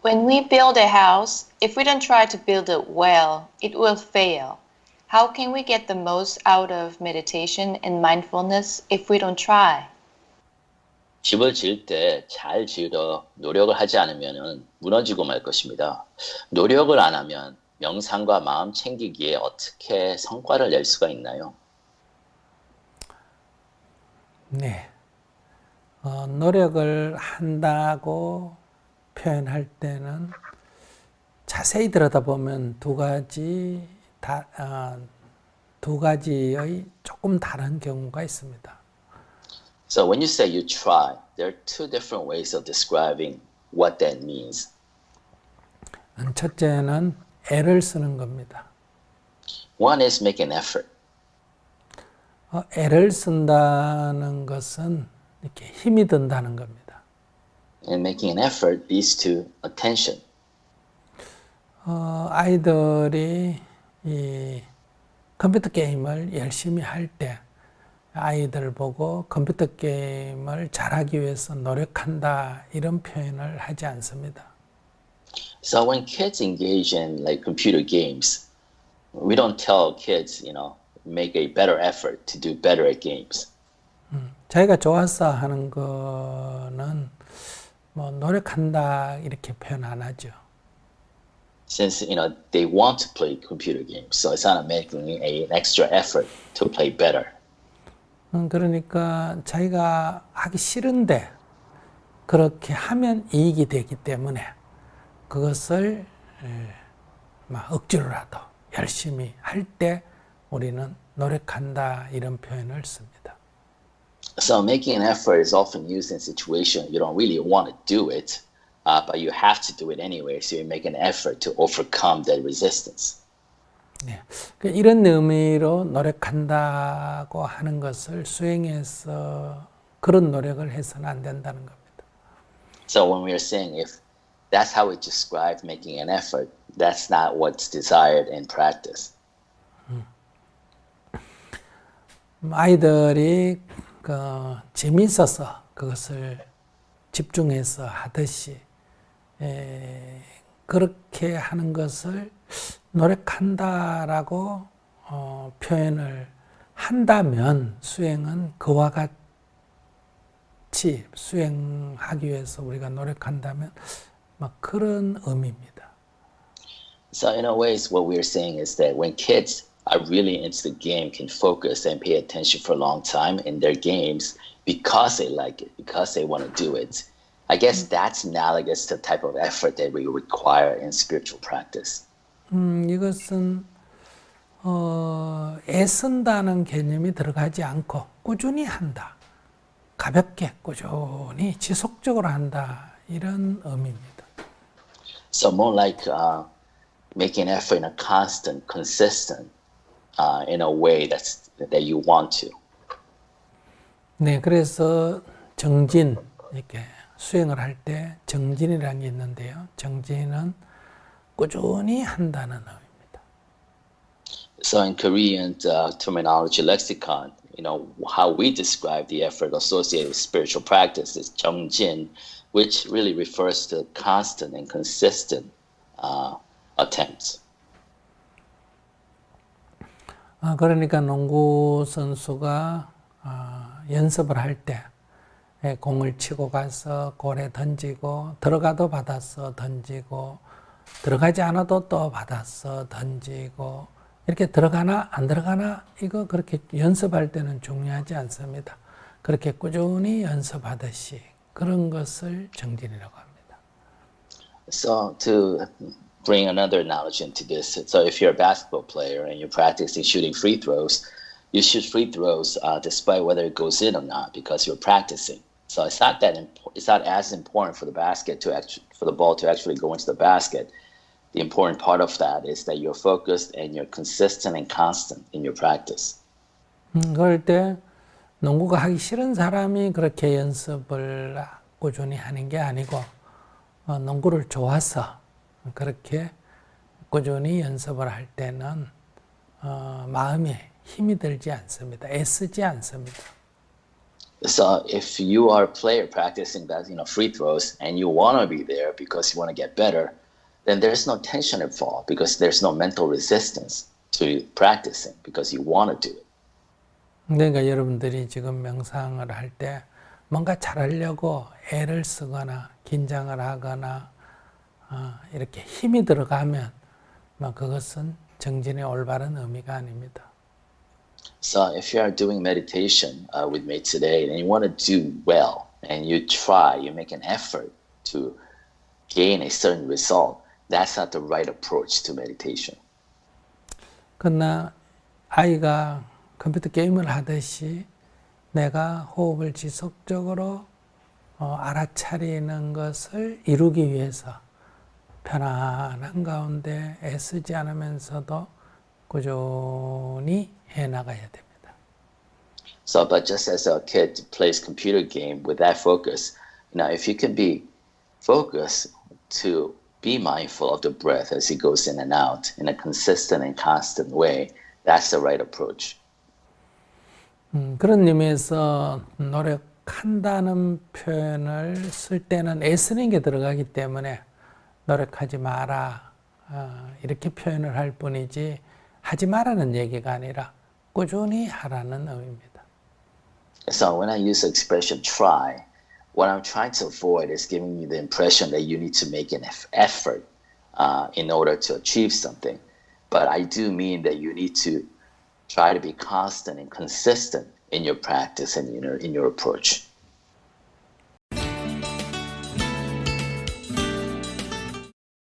When we build a house, if we don't try to build it well, it will fail. How can we get the most out of meditation and mindfulness if we don't try? 집을 지을 때 잘 지으려 노력을 하지 않으면 무너지고 말 것입니다. 노력을 안 하면 명상과 마음 챙기기에 어떻게 성과를 낼 수가 있나요? 네. 노력을 한다고 표현할 때는 자세히 들여다보면 두 가지의 조금 다른 경우가 있습니다. So when you say you try, there are two different ways of describing what that means. 첫째는 애를 쓰는 겁니다. One is make an effort. 애를 쓴다는 것은 이렇게 힘이 든다는 겁니다. And making an effort leads to attention. 아이들이 이 컴퓨터 게임을 열심히 할 때 아이들 보고 컴퓨터 게임을 잘하기 위해서 노력한다 이런 표현을 하지 않습니다. So when kids engage in like computer games, we don't tell kids, make a better effort to do better at games. 자기가 좋아서 하는 거는 뭐 노력한다 이렇게 표현 안 하죠. Since they want to play computer games, so it's not making an extra effort to play better. 그러니까 자기가 하기 싫은데 그렇게 하면 이익이 되기 때문에 그것을 막 억지로라도 열심히 할 때 우리는 노력한다 이런 표현을 씁니다. So making an effort is often used in a situation you don't really want to do it, but you have to do it anyway. So you make an effort to overcome that resistance. 네, 이런 의미로 노력한다고 하는 것을 수행해서 그런 노력을 해서는 안 된다는 겁니다. So when we are saying if that's how we describe making an effort, that's not what's desired in practice. 아이들이 재미있어서 그것을 집중해서 하듯이 그렇게 하는 것을 노력한다라고 표현을 한다면 수행은 그와 같이 수행하기 위해서 우리가 노력한다면 막 그런 의미입니다. So in a way, what we're saying is that when kids are really into the game, can focus and pay attention for a long time in their games because they like it, because they want to do it. I guess that's analogous to the type of effort that we require in spiritual practice. 이것은 애쓴다는 개념이 들어가지 않고 꾸준히 한다. 가볍게 꾸준히 지속적으로 한다. 이런 의미입니다. So more like making an effort in a constant, consistent, in a way that you want to. 네, 그래서 정진 이렇게 수행을 할 때 정진이라는 게 있는데요. 정진은 꾸준히 한다는 의미입니다. So in Korean terminology lexicon, how we describe the effort associated with spiritual practice is 정진, which really refers to constant and consistent attempts. 그러니까 농구 선수가 연습을 할 때 공을 치고 가서 골에 던지고 들어가도 받아서 던지고 들어가지 않아도 또 받아서 던지고 이렇게 들어가나 안 들어가나 이거 그렇게 연습할 때는 중요하지 않습니다. 그렇게 꾸준히 연습하듯이 그런 것을 정진이라고 합니다. So to bring another analogy into this, so if you're a basketball player and you're practicing shooting free throws, you shoot free throws despite whether it goes in or not because you're practicing. So it's not as important for the ball to actually go into the basket. The important part of that is that you're focused and you're consistent and constant in your practice. 그럴 때 농구가 하기 싫은 사람이 그렇게 연습을 꾸준히 하는 게 아니고 농구를 좋아서 그렇게 꾸준히 연습을 할 때는 마음에 힘이 들지 않습니다. 애쓰지 않습니다. So if you are a player practicing that, free throws and you want to be there because you want to get better, then there's no tension involved because there's no mental resistance to practicing because you want to do it. 그러니까 여러분들이 지금 명상을 할 때 뭔가 잘하려고 애를 쓰거나 긴장을 하거나 이렇게 힘이 들어가면 그것은 정진의 올바른 의미가 아닙니다. So if you are doing meditation with me today and you want to do well and you try, you make an effort to gain a certain result, that's not the right approach to meditation. 그러나 아이가 컴퓨터 게임을 하듯이 내가 호흡을 지속적으로 알아차리는 것을 이루기 위해서 편안한 가운데 애쓰지 않으면서도 꾸준히 해나가야 됩니다. So, but just as a kid plays computer game with that focus, if you can be focused to be mindful of the breath as it goes in and out in a consistent and constant way, that's the right approach. 그런 의미에서 노력한다는 표현을 쓸 때는 애쓰는 게 들어가기 때문에 노력하지 마라 이렇게 표현을 할 뿐이지 하지 말라는 얘기가 아니라 꾸준히 하라는 의미입니다. So when I use the expression try, what I'm trying to avoid is giving you the impression that you need to make an effort in order to achieve something. But I do mean that you need to try to be constant and consistent in your practice and in your approach.